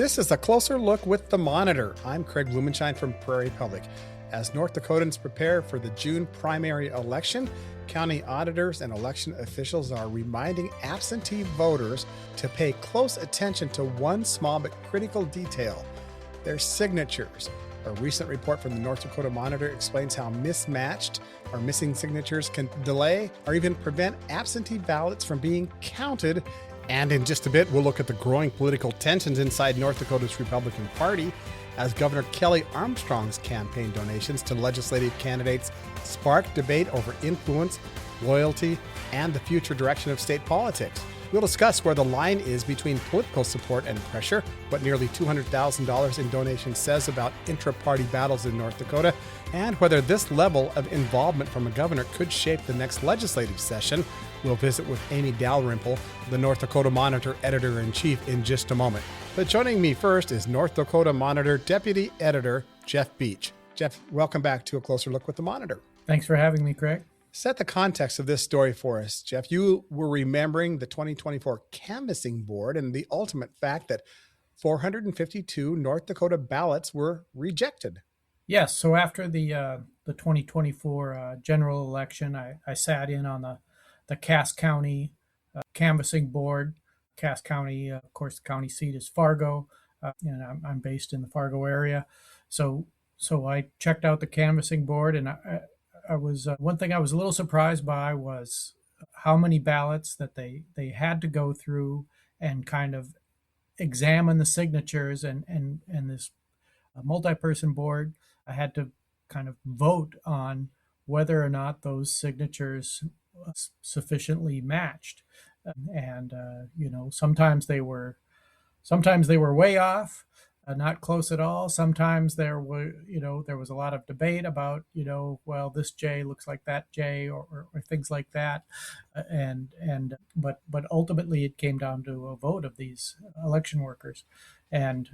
This is a closer look with the Monitor. I'm Craig Blumenshine from Prairie Public. As North Dakotans prepare for the June primary election, county auditors and election officials are reminding absentee voters to pay close attention to one small but critical detail: their signatures. A recent report from the North Dakota Monitor explains how mismatched or missing signatures can delay or even prevent absentee ballots from being counted. And in just a bit, we'll look at the growing political tensions inside North Dakota's Republican Party as Governor Kelly Armstrong's campaign donations to legislative candidates spark debate over influence, loyalty, and the future direction of state politics. We'll discuss where the line is between political support and pressure, what nearly $200,000 in donations says about intra-party battles in North Dakota, and whether this level of involvement from a governor could shape the next legislative session. We'll visit with Amy Dalrymple, the North Dakota Monitor Editor-in-Chief, in just a moment. But joining me first is North Dakota Monitor Deputy Editor Jeff Beach. Jeff, welcome back to A Closer Look with the Monitor. Thanks for having me, Craig. Set the context of this story for us, Jeff. You were remembering the 2024 canvassing board and the ultimate fact that 452 North Dakota ballots were rejected. Yes, so after the 2024 general election, I sat in on the Cass County canvassing board. Cass County, of course, the county seat is Fargo, and I'm based in the Fargo area. So I checked out the canvassing board, and I was one thing I was a little surprised by was how many ballots that they had to go through and kind of examine the signatures, and this multi-person board had to kind of vote on whether or not those signatures sufficiently matched. And sometimes they were way off, not close at all. Sometimes there was a lot of debate about, well, this J looks like that J, or things like that. But ultimately it came down to a vote of these election workers. And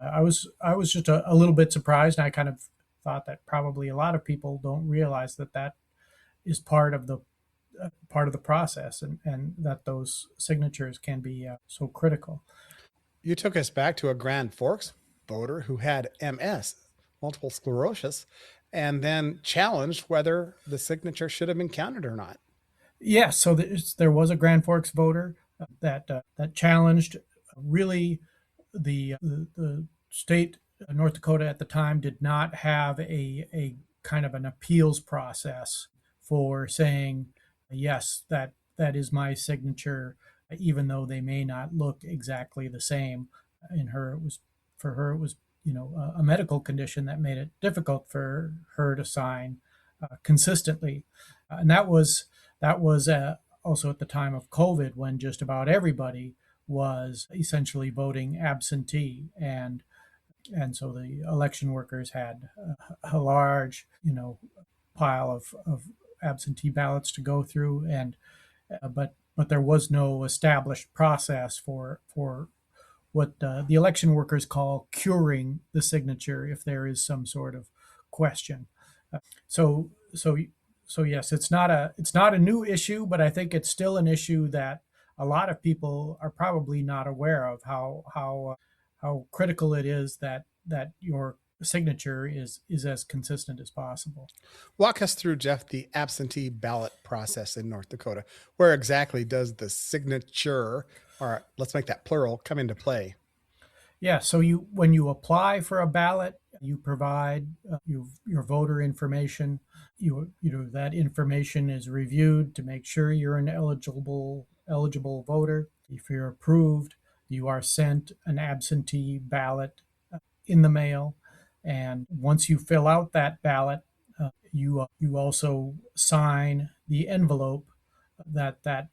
I was just a little bit surprised. And I kind of thought that probably a lot of people don't realize that is part of the process, and that those signatures can be so critical. You took us back to a Grand Forks voter who had MS, multiple sclerosis, and then challenged whether the signature should have been counted or not. Yeah, so there was a Grand Forks voter that challenged. Really, the state of North Dakota at the time did not have a kind of an appeals process for saying, yes, that is my signature, even though they may not look exactly the same. For her it was a medical condition that made it difficult for her to sign consistently, and that was also at the time of COVID, when just about everybody was essentially voting absentee, and so the election workers had a large pile of absentee ballots to go through, and but there was no established process for what the election workers call curing the signature if there is some sort of question. So yes, it's not a new issue, but I think it's still an issue that a lot of people are probably not aware of, how critical it is that your signature is as consistent as possible. Walk us through, Jeff, the absentee ballot process in North Dakota. Where exactly does the signature, or let's make that plural, come into play? Yeah, so when you apply for a ballot, you provide your voter information. That information is reviewed to make sure you're an eligible voter. If you're approved, you are sent an absentee ballot in the mail. And once you fill out that ballot, you also sign the envelope that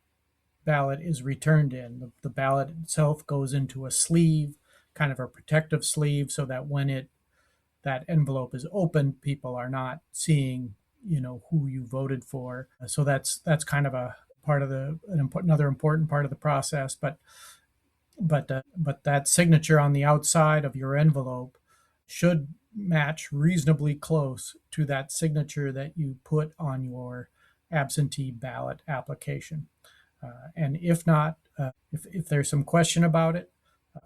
ballot is returned in. The ballot itself goes into a sleeve, kind of a protective sleeve, so that when that envelope is opened, people are not seeing who you voted for. So that's kind of a part of another important part of the process. But that signature on the outside of your envelope should match reasonably close to that signature that you put on your absentee ballot application. And if not, if there's some question about it,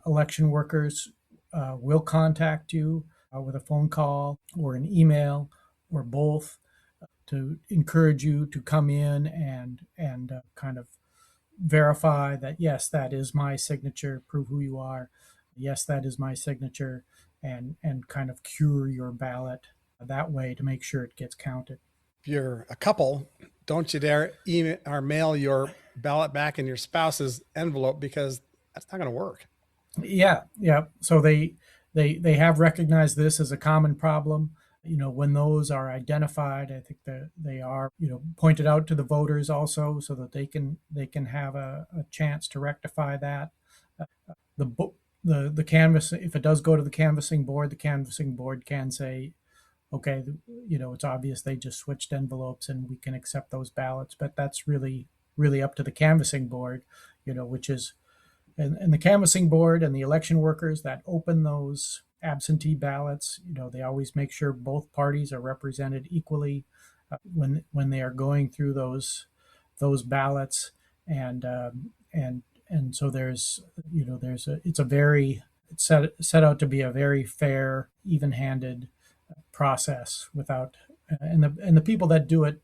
election workers will contact you with a phone call or an email or both to encourage you to come in and kind of verify that yes, that is my signature, prove who you are. Yes, that is my signature, and kind of cure your ballot that way to make sure it gets counted. If you're a couple, don't you dare email or mail your ballot back in your spouse's envelope because that's not going to work. Yeah, yeah. So they have recognized this as a common problem. When those are identified, I think that they are pointed out to the voters also, so that they can have a chance to rectify that. The the canvas, if it does go to the canvassing board can say, okay, it's obvious they just switched envelopes and we can accept those ballots, but that's really up to the canvassing board, which is and the canvassing board and the election workers that open those absentee ballots, they always make sure both parties are represented equally when they are going through those ballots, and so there's a it's a very it's set out to be a very fair, even-handed process without and the people that do it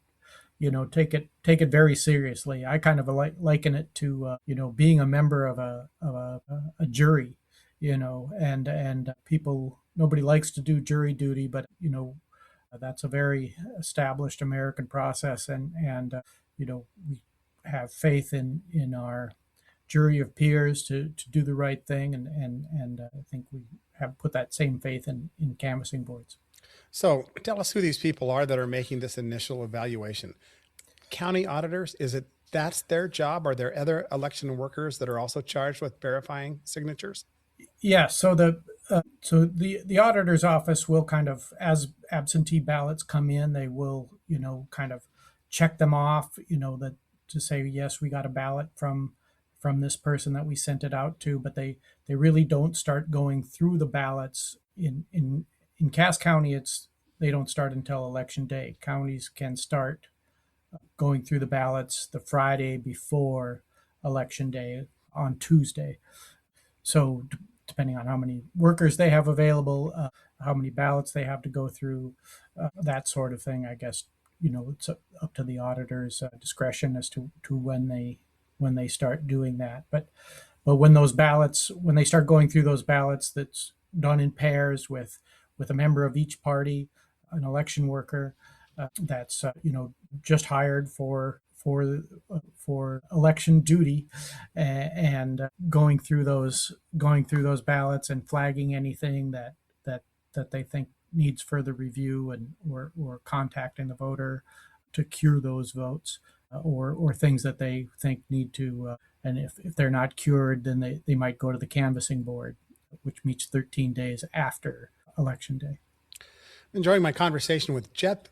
take it very seriously. I kind of liken it to being a member of a jury, and people, nobody likes to do jury duty, but that's a very established American process, and we have faith in our jury of peers to do the right thing, and I think we have put that same faith in canvassing boards. So tell us who these people are that are making this initial evaluation. County auditors, is it that's their job? Are there other election workers that are also charged with verifying signatures? Yeah, so the auditor's office will kind of, as absentee ballots come in, they will kind of check them off, that to say yes, we got a ballot from this person that we sent it out to, but they really don't start going through the ballots in Cass County. It's They don't start until election day. Counties can start going through the ballots the Friday before election day on Tuesday. So depending on how many workers they have available, how many ballots they have to go through, that sort of thing, I guess it's up to the auditor's discretion as to when they start doing that. But when they start going through those ballots, that's done in pairs with a member of each party, an election worker that's just hired for election duty, and going through those ballots and flagging anything that they think needs further review, and or contacting the voter to cure those votes, or things that they think need to and if they're not cured, then they might go to the canvassing board, which meets 13 days after election day. Enjoying my conversation with Jeff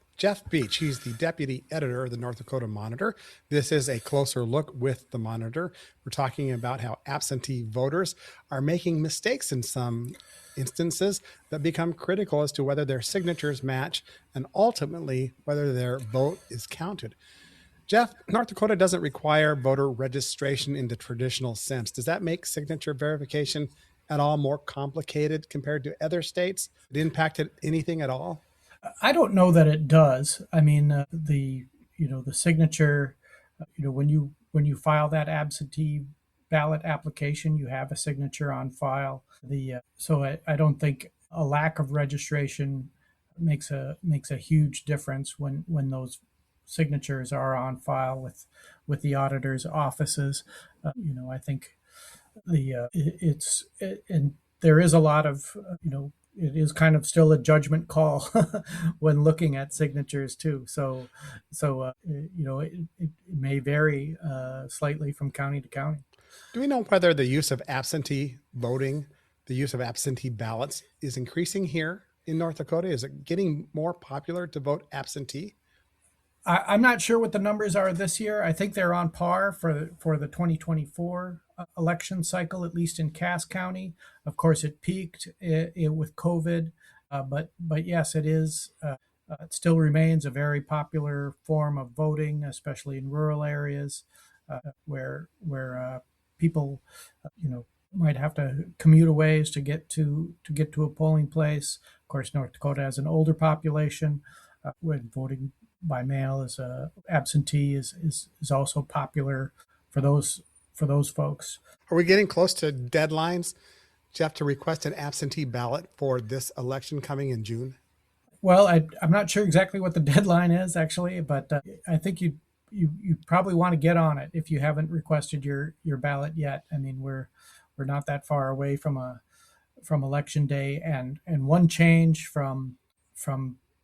Beach. He's the deputy editor of the North Dakota Monitor. This is a closer look with the Monitor. We're talking about how absentee voters are making mistakes in some instances that become critical as to whether their signatures match and ultimately whether their vote is counted. Jeff, North Dakota doesn't require voter registration in the traditional sense. Does that make signature verification at all more complicated compared to other states? It impacted anything at all? I don't know that it does. I mean, the signature, when you file that absentee ballot application, you have a signature on file. So I don't think a lack of registration makes a huge difference when those signatures are on file with the auditor's offices. I think and there is a lot of it is kind of still a judgment call when looking at signatures too. So it may vary slightly from county to county. Do we know whether the use of absentee voting, the use of absentee ballots is increasing here in North Dakota? Is it getting more popular to vote absentee? I'm not sure what the numbers are this year. I think they're on par for the 2024 election cycle, at least in Cass County. Of course, it peaked with COVID, but yes, it is. It still remains a very popular form of voting, especially in rural areas where people, might have to commute a ways to get to a polling place. Of course, North Dakota has an older population. When voting by mail as a absentee is also popular for those folks. Are we getting close to deadlines, Jeff, to request an absentee ballot for this election coming in June? Well, I'm not sure exactly what the deadline is actually, but I think you probably want to get on it if you haven't requested your ballot yet. I mean, we're not that far away from election day, and one change from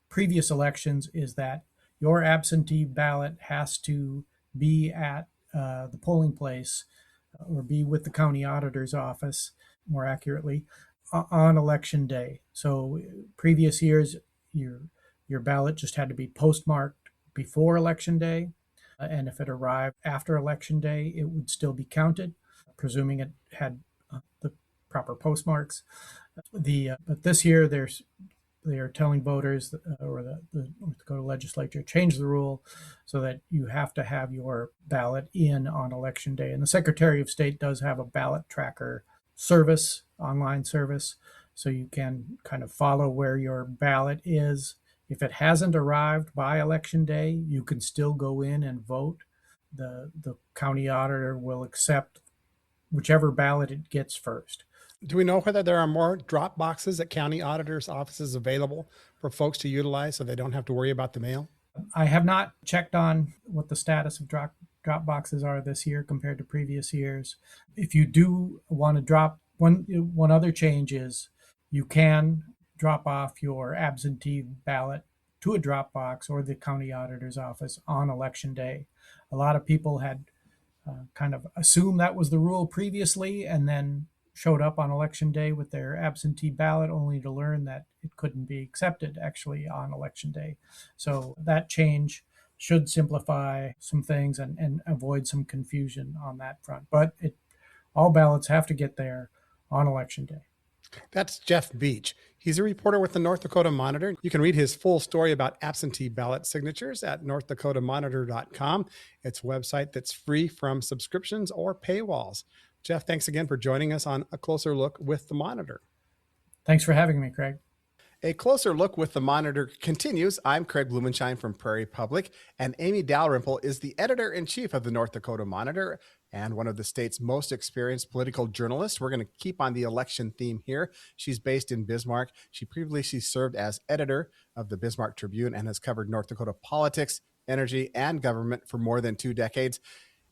previous elections is that your absentee ballot has to be at the polling place or be with the county auditor's office, more accurately, on election day. So previous years, your your ballot just had to be postmarked before election day, and if it arrived after election day, it would still be counted, presuming it had the proper postmarks. But this year, they are telling voters, or the North Dakota legislature changed the rule so that you have to have your ballot in on election day. And the Secretary of State does have a ballot tracker service, online service, so you can kind of follow where your ballot is. If it hasn't arrived by election day, you can still go in and vote. The county auditor will accept whichever ballot it gets first. Do we know whether there are more drop boxes at county auditors' offices available for folks to utilize so they don't have to worry about the mail? I have not checked on what the status of drop boxes are this year compared to previous years. If you do want to drop, one other change is you can drop off your absentee ballot to a drop box or the county auditor's office on election day. A lot of people had kind of assumed that was the rule previously, and then showed up on election day with their absentee ballot only to learn that it couldn't be accepted actually on election day. So that change should simplify some things and avoid some confusion on that front. But all ballots have to get there on election day. That's Jeff Beach. He's a reporter with the North Dakota Monitor. You can read his full story about absentee ballot signatures at northdakotamonitor.com. It's a website that's free from subscriptions or paywalls. Jeff, thanks again for joining us on A Closer Look with the Monitor. Thanks for having me, Craig. A Closer Look with the Monitor continues. I'm Craig Blumenshine from Prairie Public, and Amy Dalrymple is the editor-in-chief of the North Dakota Monitor and one of the state's most experienced political journalists. We're going to keep on the election theme here. She's based in Bismarck. She previously served as editor of the Bismarck Tribune and has covered North Dakota politics, energy, and government for more than 2 decades.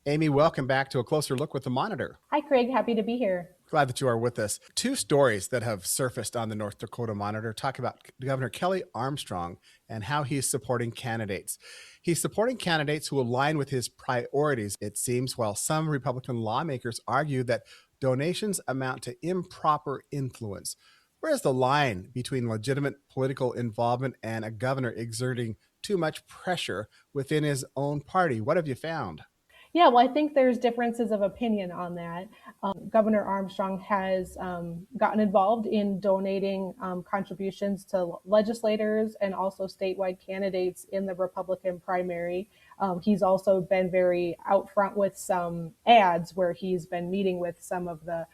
Amy, welcome back to A Closer Look with the Monitor. Hi, Craig. Happy to be here. Glad that you are with us. 2 stories that have surfaced on the North Dakota Monitor talk about Governor Kelly Armstrong and how he's supporting candidates. He's supporting candidates who align with his priorities, it seems, while some Republican lawmakers argue that donations amount to improper influence. Where's the line between legitimate political involvement and a governor exerting too much pressure within his own party? What have you found? Yeah, well, I think there's differences of opinion on that. Governor Armstrong has gotten involved in donating contributions to legislators and also statewide candidates in the Republican primary. He's also been very out front with some ads where he's been meeting with some of the,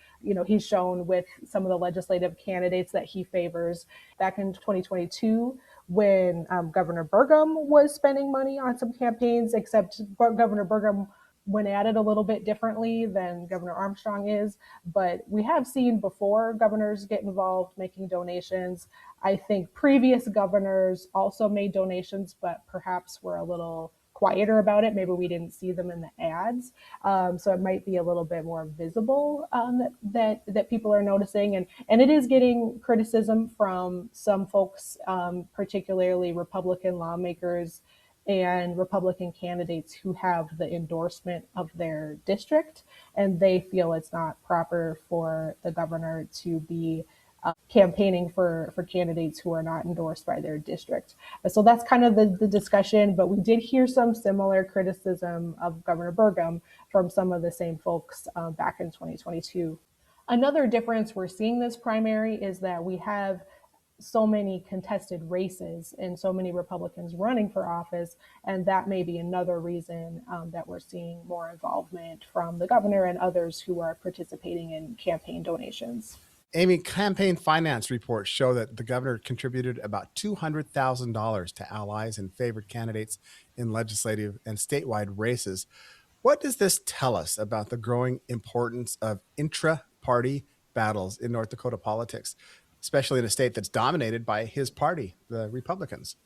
he's shown with some of the legislative candidates that he favors. Back in 2022, when Governor Burgum was spending money on some campaigns, except Governor Burgum went at it a little bit differently than Governor Armstrong is. But we have seen before governors get involved making donations. I think previous governors also made donations, but perhaps were a little quieter about it. Maybe we didn't see them in the ads. So it might be a little bit more visible that people are noticing. And it is getting criticism from some folks, particularly Republican lawmakers and Republican candidates who have the endorsement of their district, and they feel it's not proper for the governor to be campaigning for candidates who are not endorsed by their district. So that's kind of the discussion, but we did hear some similar criticism of Governor Burgum from some of the same folks back in 2022. Another difference we're seeing this primary is that we have so many contested races and so many Republicans running for office. And that may be another reason that we're seeing more involvement from the governor and others who are participating in campaign donations. Amy, campaign finance reports show that the governor contributed about $200,000 to allies and favored candidates in legislative and statewide races. What does this tell us about the growing importance of intra-party battles in North Dakota politics, especially in a state that's dominated by his party, the Republicans?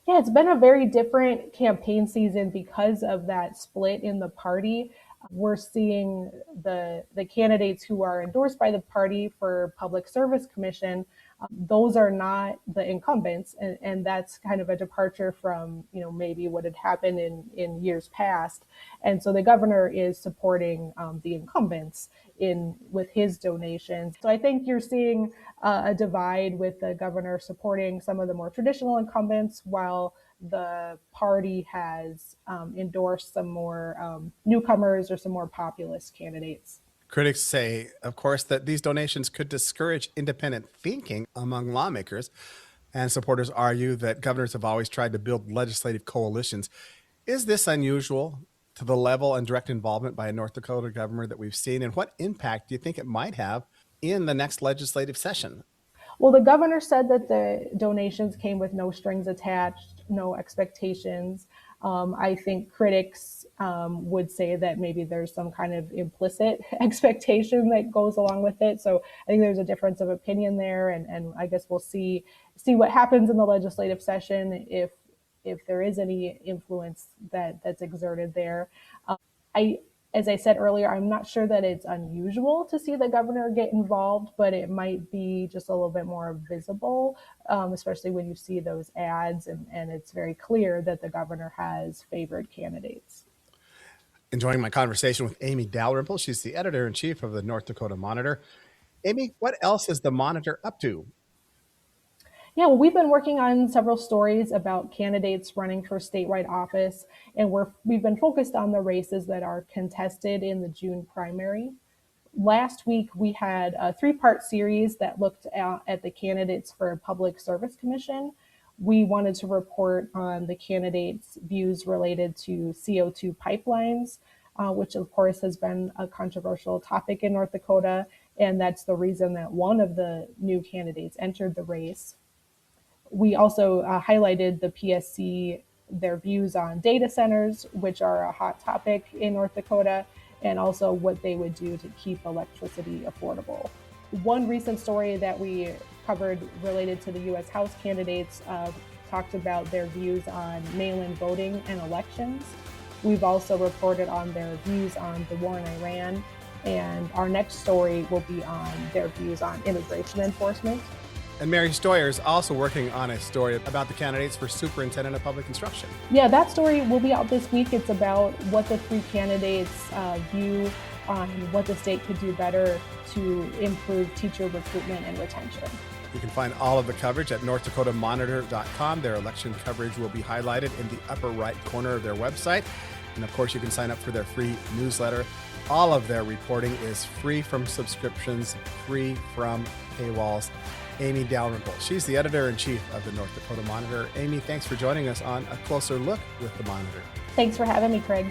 Yeah, it's been a very different campaign season because of that split in the party. We're seeing the candidates who are endorsed by the party for Public Service Commission. Those are not the incumbents, and that's kind of a departure from maybe what had happened in years past. And so the governor is supporting the incumbents with his donations. So I think you're seeing a divide with the governor supporting some of the more traditional incumbents, while the party has endorsed some more newcomers or some more populist candidates. Critics say, of course, that these donations could discourage independent thinking among lawmakers, and supporters argue that governors have always tried to build legislative coalitions. Is this unusual to the level and direct involvement by a North Dakota governor that we've seen, and what impact do you think it might have in the next legislative session? Well, the governor said that the donations came with no strings attached, no expectations. I think critics would say that maybe there's some kind of implicit expectation that goes along with it. So I think there's a difference of opinion there, and I guess we'll see what happens in the legislative session if there is any influence that's exerted there. As I said earlier, I'm not sure that it's unusual to see the governor get involved, but it might be just a little bit more visible, especially when you see those ads and it's very clear that the governor has favored candidates. Enjoying my conversation with Amy Dalrymple. She's the editor-in-chief of the North Dakota Monitor. Amy, what else is the Monitor up to? Yeah, well, we've been working on several stories about candidates running for statewide office, and we've been focused on the races that are contested in the June primary. Last week, we had a 3-part series that looked at the candidates for Public Service Commission. We wanted to report on the candidates' views related to CO2 pipelines, which of course has been a controversial topic in North Dakota, and that's the reason that one of the new candidates entered the race. We also highlighted the PSC, their views on data centers, which are a hot topic in North Dakota, and also what they would do to keep electricity affordable. One recent story that we covered related to the U.S. House candidates talked about their views on mail-in voting and elections. We've also reported on their views on the war in Iran, and our next story will be on their views on immigration enforcement. And Mary Stoyer is also working on a story about the candidates for Superintendent of Public Instruction. Yeah, that story will be out this week. It's about what the 3 candidates view on what the state could do better to improve teacher recruitment and retention. You can find all of the coverage at northdakotamonitor.com. Their election coverage will be highlighted in the upper right corner of their website. And of course, you can sign up for their free newsletter. All of their reporting is free from subscriptions, free from paywalls. Amy Dalrymple. She's the editor-in-chief of the North Dakota Monitor. Amy, thanks for joining us on A Closer Look with the Monitor. Thanks for having me, Craig.